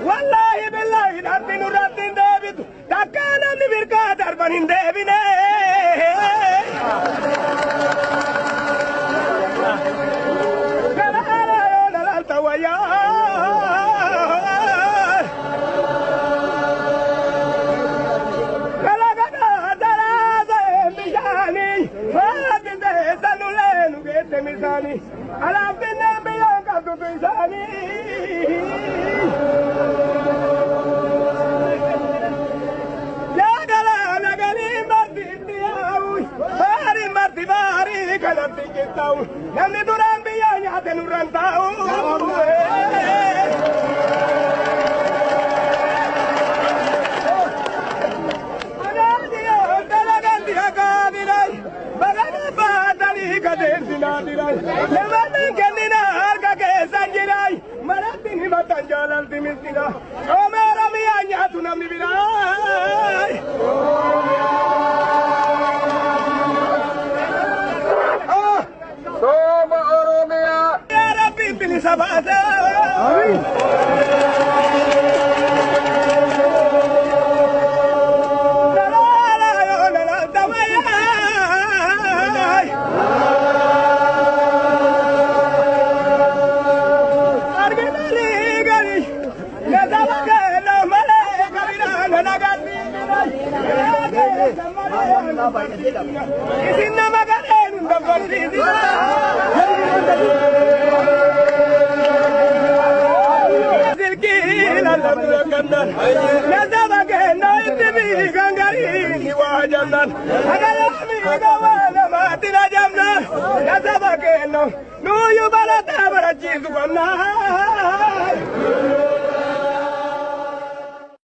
Wallahi billahi rabbinu rabbin deebitu takka namni birkaa darban hin deebine. Namni duraan biyyaa nyaate nurraan taa'u. Anaadiyoo dalaganti hakaadiraay bagana baatanii gadeessinaadiraay namoonni kennina harka keessa jiraay maratti himatan jaalalti miskina oomeera biyyaa nyaatu namni biraay. Toma Oromia! Ya Rabbi bini sabata! Amin! Argenali gali, ya sabaka Isinna magalen undafalidi. Zilkila lamurakandan. Nazabagena itbi gangari niwajandan. Agayami gawana matina jamna. Nazabagena nuyu balata barachizu banna.